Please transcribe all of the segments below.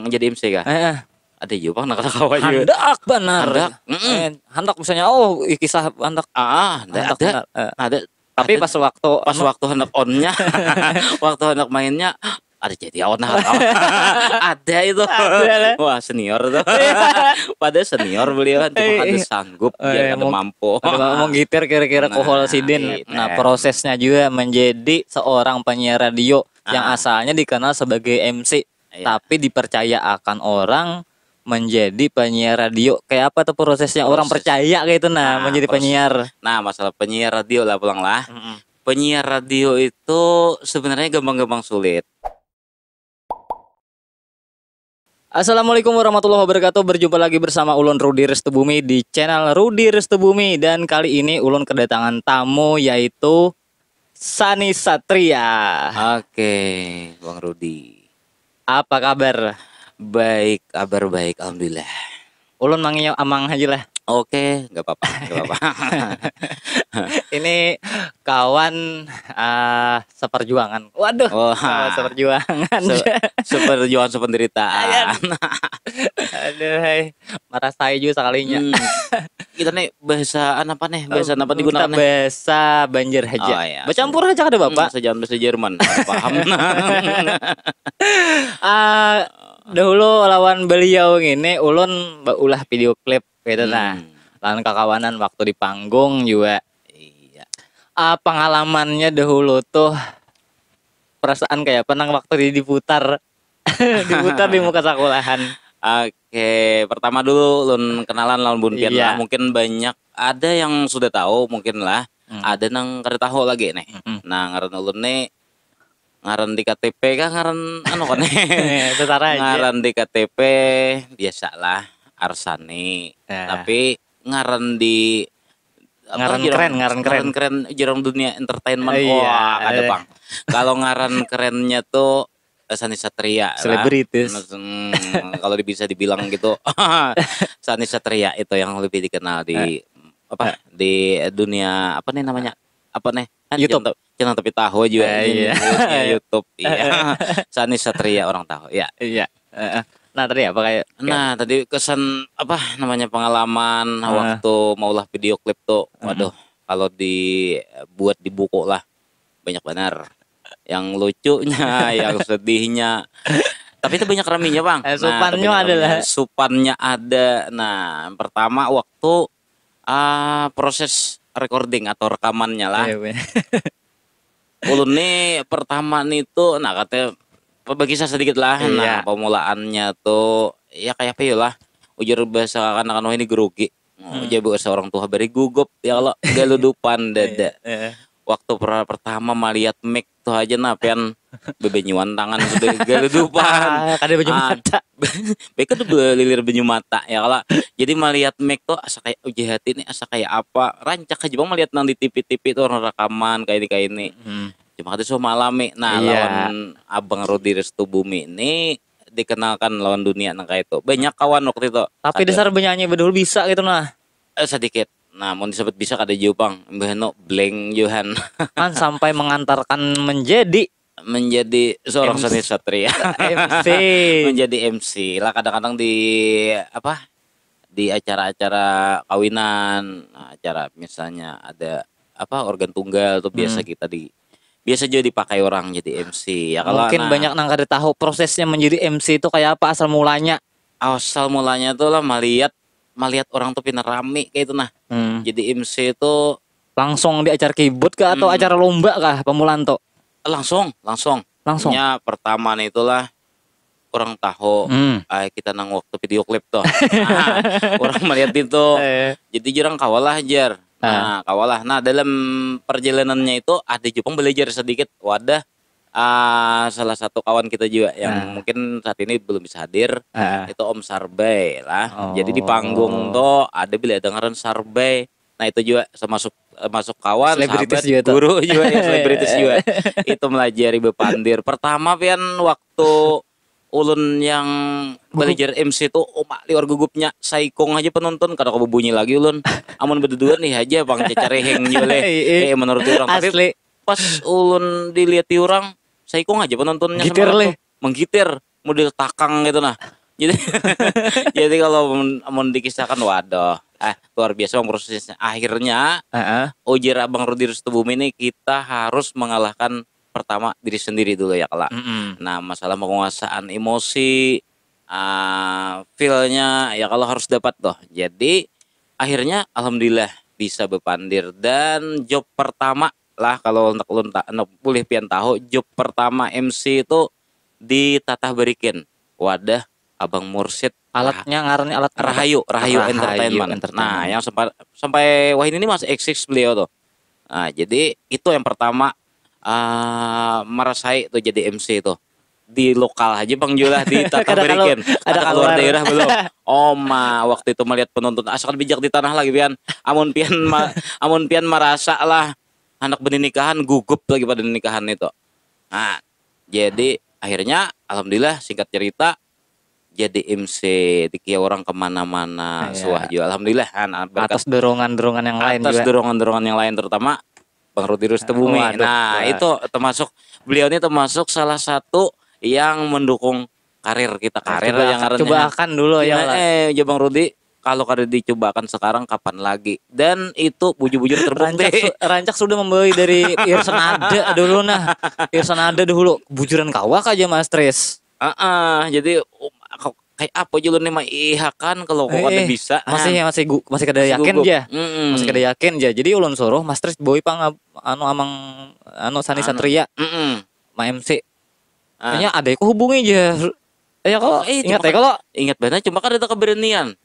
Jadi MC kah? Ada juga Bang kawan juga. Handak benar. Handak. Handak misalnya kisah handak. Ada. Tapi pas waktu hendak onnya, waktu hendak mainnya ada jadi on ada itu. Wah senior tuh. Pada senior beliau kan cuma ada sanggup dia ada mampu. Ada mau gitar kira-kira kohol sidin. Nah prosesnya juga menjadi seorang penyiar radio yang asalnya dikenal sebagai MC, tapi dipercaya akan orang menjadi penyiar radio. Kayak apa tuh prosesnya? Orang percaya kayak itu menjadi penyiar. Nah masalah penyiar radio lah pulang lah. Penyiar radio itu sebenarnya gampang-gampang sulit. Assalamualaikum warahmatullahi wabarakatuh. Berjumpa lagi bersama Ulun Rudi Restubumi di channel Rudi Restubumi. Dan kali ini Ulun kedatangan tamu yaitu Sani Satria. Oke, Bang Rudi. Apa kabar? Baik, kabar baik, alhamdulillah. Ulun manggilnya Amang aja lah. Oke, nggak apa-apa. Ini kawan seperjuangan. Waduh, seperjuangan. Seperjuangan sependeritaan. Aduh, marah saya juga sekalinya. Kita nih bahasaan apa nih? Bahasaan apa digunakan? Kita bahasa Banjar aja. Ya. Bercampur aja ada Bapak. Sejalan bahasa Jerman. Paham. Dahulu lawan beliau ini ulun ulah video klip gitu lawan kakawanan waktu di panggung juga. Iya. Pengalamannya dahulu tuh perasaan kayak penang waktu diputar di muka sekolahan. Oke, pertama dulu ulun kenalan lawan Bunpian lah. Mungkin banyak ada yang sudah tahu mungkin lah. Ada nang kada tahu lagi nih. Nah, ngaran ulun nih ngaran di KTP kan ngaran kan ngaran di KTP biasalah Arsani. Tapi ngaran di ngaran keren jarang dunia entertainment. Wah, ada Bang. Kalau ngaran kerennya tuh Sani Satria selebritis. Kalau bisa dibilang gitu. Sani Satria itu yang lebih dikenal di di dunia apa nih namanya? Apa nih? YouTube. Jangan tapi tahu juga YouTube. Iya. Sani Satria orang tahu. Ya. Iya. Nah tadi apa kayak? Nah tadi kesan apa namanya pengalaman waktu maulah video klip tuh. Waduh, kalau dibuat di buku lah banyak benar. Yang lucunya, yang sedihnya. Tapi itu banyak raminya Bang. Supannya adalah supannya ada. Nah pertama waktu proses recording atau rekamannya lah. Ulun nih pertama nih tuh, nah katanya bagi saya sedikit lah. Nah pemulaannya tuh ya kayak apa ya lah. Ujar bahasa anak-anak ini gerugi. Ujar bahasa orang tua beri gugup ya kalau galudupan dada. Waktu pertama melihat mic tuh aja napian bebenyuan tangan sudah galudupan. Kada benyu mata. Beka tuh belilir benyu mata ya kalau. Jadi melihat mic tuh asa kayak uji hati nih asa kayak apa. Rancak aja Bang melihat nang di TV-TV tuh orang rekaman kayak ini. Cuma kata semua alami. Nah lawan Abang Rudi Restubumi ini dikenalkan lawan dunia nang kayak itu. Banyak kawan waktu itu. Tapi dasar penyanyi bedul bisa gitu nah. Sedikit. Nah, mau disebut bisa kada Jepang, Mbahno blank Johan. Kan sampai mengantarkan menjadi seorang Sani Satria. MC. Menjadi MC lah kadang-kadang di acara-acara kawinan, acara misalnya ada organ tunggal tuh biasa biasa juga dipakai orang jadi MC. Ya kalau mungkin banyak nang kada tahu prosesnya menjadi MC itu kayak apa asal mulanya. Asal mulanya tuh lah melihat orang tuh pina rame kayak itu nah. Jadi MC itu langsung di acara keyboard kah atau acara lomba kah pemulaan tuh? Langsung. Ya pertama nih itulah orang tahu kita nang waktu video klip tuh. Orang melihat itu. Jadi jarang kawalah jar. Kawalah. Nah, dalam perjalanannya itu ada Jepang belajar sedikit. Wadah salah satu kawan kita juga yang mungkin saat ini belum bisa hadir itu Om Sarbay lah. Jadi di panggung tuh ada bila dengaran Sarbay. Nah itu juga masuk kawan, sahabat, guru juga ya selebritis juga. Itu melajari bepandir. Pertama pian waktu ulun yang belajar MC tuh liwar gugupnya saikong aja penonton kada kau bunyi lagi ulun. Amun berdua nih aja Bang cacareheng juga menurut orang. Tapi pas ulun dilihat orang saikong aja penontonnya gitir menggiter model takang gitu nah. Jadi jadi kalau mau dikisahkan waduh, luar biasa bang prosesnya. Akhirnya ujar Abang Rudi Rustubumi ini kita harus mengalahkan pertama diri sendiri dulu ya Kala. Nah masalah penguasaan emosi, feel-nya ya kalau harus dapat toh. Jadi akhirnya alhamdulillah bisa berpandir dan job pertama lah kalau untuk boleh pian tahu job pertama MC itu di Tatah Berikin wadah Abang Mursid, alatnya ngarannya alat Rahayu Entertainment. Nah yang sampai wah ini masih eksis beliau tuh. Nah jadi itu yang pertama merasai tuh jadi MC itu di lokal aja Bang Jula di Tatah Berikin. Ada keluar daerah belum? Waktu itu melihat penonton asalkan bijak di tanah lagi pian. Amun pian merasa lah anak bernikahan gugup lagi pada nikahan itu. Nah, jadi akhirnya alhamdulillah singkat cerita jadi MC di kia orang kemana-mana suah juga alhamdulillah atas dorongan-dorongan yang lain juga. Atas dorongan-dorongan yang lain terutama Bang Rudi Rustubumi. Itu termasuk beliau ini termasuk salah satu yang mendukung karir kita yang cobakan dulu ya Bang Rudi kalau kada dicobakan sekarang kapan lagi dan itu bujur-bujur terbukti. Rancak sudah membeli dari Irsanada dulu Irsanada dulu bujuran kawak aja Mas Tris. Jadi kayak apa juga nih mah kan kalau kok ada bisa masih kada yakin aja. Masih kada yakin aja. Jadi ulun suruh Mas Tris boy pang amang Sani Satria. Ma MC. Kayaknya ada aku hubungi aja. Ya kalau ingat banget cuma kan ada keberanian.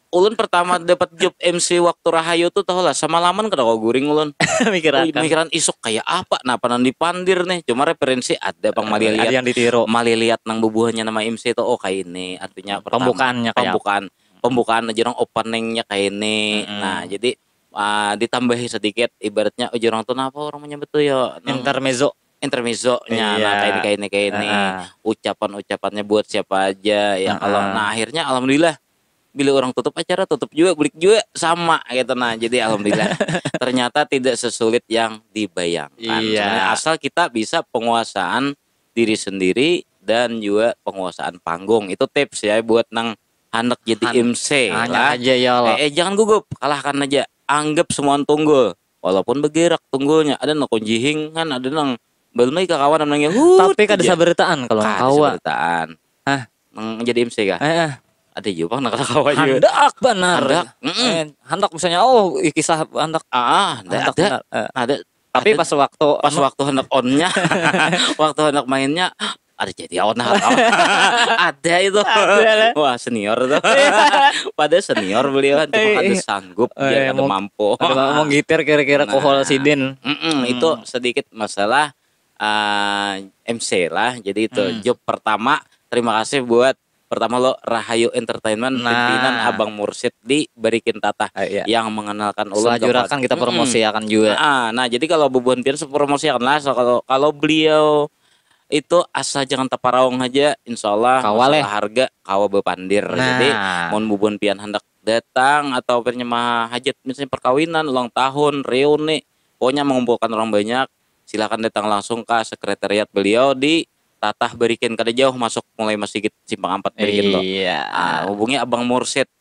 Ulun pertama dapat job MC waktu Rahayu tuh tahu lah sama laman kada kau guring ulun. Mikiran isuk kayak apa panan dipandir nih. Cuma referensi ada Bang Mali lihat. Ada yang ditiru. Mali lihat nang bubuhannya nama MC itu kayak ini artinya pembukaannya kayak pembukaan aja orang openingnya kayak ini. Nah, jadi ditambahi sedikit ibaratnya orang tuh apa orang menyebut tuh ya intermezzo-nya kayak ini ucapannya buat siapa aja ya kalau akhirnya alhamdulillah bila orang tutup acara tutup juga balik juga sama gitu jadi alhamdulillah ternyata tidak sesulit yang dibayangkan asal kita bisa penguasaan diri sendiri dan juga penguasaan panggung itu tips ya buat nang hendak jadi MC lah aja ya jangan gugup kalahkan aja anggap semua tunggu walaupun bergerak tunggulnya ada nang konjihing kan ada nang belum lagi kawan namanya tapi kada saberitaan kalau kawan nang jadi MC kah ada juga nak kawan juga hendak benar hendak misalnya kisah hendak ada tapi pas waktu hendak onnya waktu hendak mainnya ada jadi on ada itu wah senior tuh pada senior beliau cuma ada sanggup dia ada mampu mau gitar kira-kira kohol sidin itu sedikit masalah MC lah jadi itu job pertama terima kasih buat pertama lo Rahayu Entertainment pimpinan Abang Mursid di Berikin Tatah yang mengenalkan ulun selanjutnya kita promosikan juga nah jadi kalau bubuhan pian promosikan lah kalau beliau itu asal jangan taparawang aja insyaallah harga kawa bepandir jadi mohon bubuhan pian hendak datang atau penyemah hajat misalnya perkawinan ulang tahun reuni pokoknya mengumpulkan orang banyak silakan datang langsung ke sekretariat beliau di Tatah Berikin kada jauh masuk mulai Masjid Simpang 4 Berikin loh. Hubungi Abang Mursid.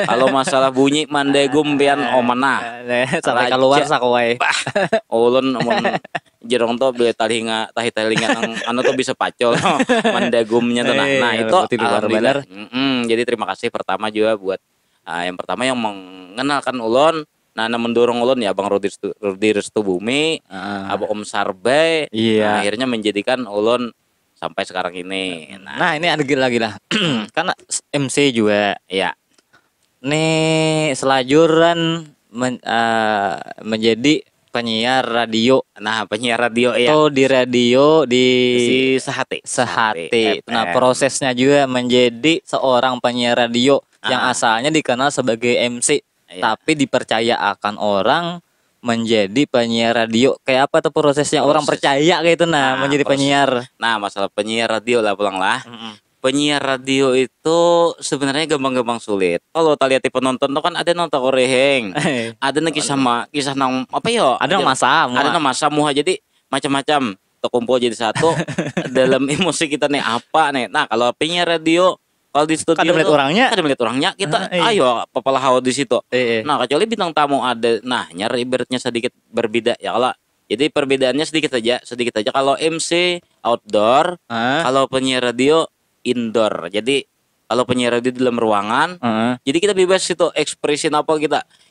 Kalau masalah bunyi mandegum pian omana. Sampai keluar sakuai. Ulun jerong tuh beli tahi talinga nang tuh bisa pacol mandegumnya tuh nah itu alhamdulillah. Jadi terima kasih pertama juga buat yang pertama yang mengenalkan ulun mendorong ulun ya Bang Rudi Rustubumi, Abang Om Sarbe, akhirnya menjadikan ulun sampai sekarang ini. Nah ini ada lagi lah, karena MC juga. Ya. Nih selajuran menjadi penyiar radio. Nah penyiar radio ya. Atau di radio di Sehati. Nah prosesnya juga menjadi seorang penyiar radio yang asalnya dikenal sebagai MC, tapi dipercaya akan orang menjadi penyiar radio. Kayak apa tuh prosesnya orang percaya kayak itu menjadi penyiar. Nah masalah penyiar radio lah pulang lah. Penyiar radio itu sebenarnya gampang-gampang sulit. Kalau lihat penonton tuh kan ada nonton koreheng, ada nih kisah nang apa yo? Ada nang masa muha jadi macam-macam. terkumpul jadi satu dalam emosi kita nih apa nih. Nah kalau penyiar radio kalau di studio kada melihat orangnya kita ayo papalah hawa di situ. Nah kecuali bintang tamu ada, nah nyar ibaratnya sedikit berbeda ya kalau. Jadi perbedaannya sedikit aja kalau MC outdoor, kalau penyiar radio indoor. Jadi kalau penyiar radio di dalam ruangan, jadi kita bebas itu ekspresi apa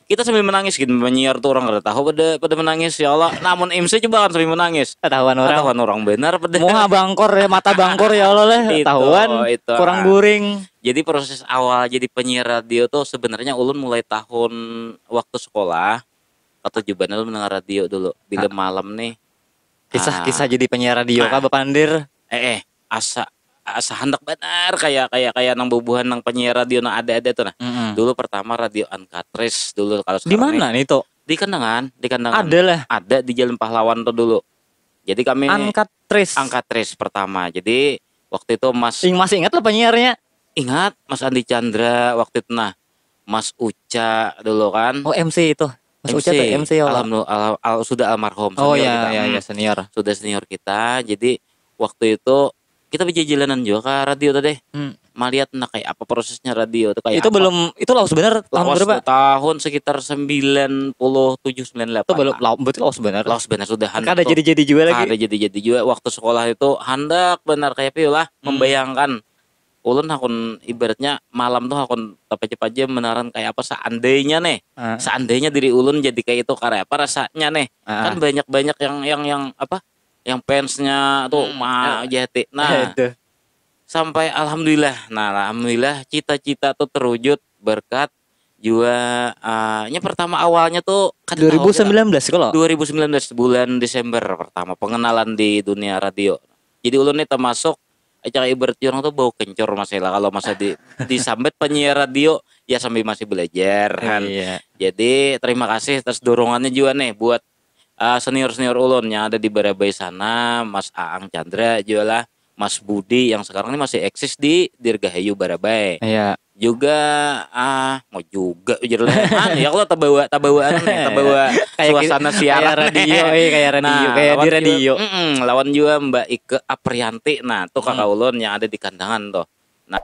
kita sambil menangis gitu. Penyiar tuh orang kada tahu pada menangis ya Allah. Namun MC coba kan sambil menangis. Tahuan orang benar pada. Muka bangkor ya, mata bangkor ya Allah lah. Tahuan kurang guring. Jadi proses awal jadi penyiar radio tuh sebenarnya ulun mulai tahun waktu sekolah atau jubanan lu mendengar radio dulu. Bila malam nih. Kisah-kisah jadi penyiar radio kah Bapak Andir? Asa hendak benar kayak nang bubuhan nang penyiar radio nang ada tuh nah. Dulu pertama radio Ankatris dulu kalau di mana nih tuh? Di Kandangan. Ada lah. Ada di Jalan Pahlawan tuh dulu. Jadi kami Ankatris pertama. Jadi waktu itu masih ingat lah penyiarnya? Ingat Mas Andi Chandra waktu itu nah. Mas Uca dulu kan. Oh MC itu. Mas Uca tuh MC ya. Sudah almarhum. Oh iya senior. Sudah senior kita. Jadi waktu itu kita berjalanan juga ke radio tadi. Melihat nah kayak apa prosesnya radio itu kayak itu apa? Belum itu lawas bener tahun berapa? Tahun sekitar 97 98. Itu belum betul lawas bener. Lawas bener sudah hendak. Ada jadi juga lagi. Ada jadi juga waktu sekolah itu hendak benar kayak piulah membayangkan. Ulun hakun ibaratnya malam tuh hakun cepat aja menaran kayak apa seandainya seandainya diri ulun jadi kayak itu kayak apa rasanya kan banyak yang apa yang fansnya tuh jati. Nah sampai alhamdulillah cita-cita tuh terwujud berkat juga pertama awalnya tuh kan 2019 kalau 2019 bulan Desember pertama pengenalan di dunia radio. Jadi ulun nih termasuk acara ibarat orang tuh bau kencur masalah kalau masa disambet penyiar radio ya sambil masih belajar kan. Jadi terima kasih atas dorongannya juga nih buat senior ulun yang ada di Barabai sana, Mas Aang Chandra juga lah, Mas Budi yang sekarang ini masih eksis di Dirgahayu Barabai. Iya. Juga mau juga ujar lah. Ya kalau tabawa suasana siaran kayak di radio. Lawan juga Mbak Ike Aprianti. Nah, tuh kakak ulun yang ada di Kandangan tuh. Nah,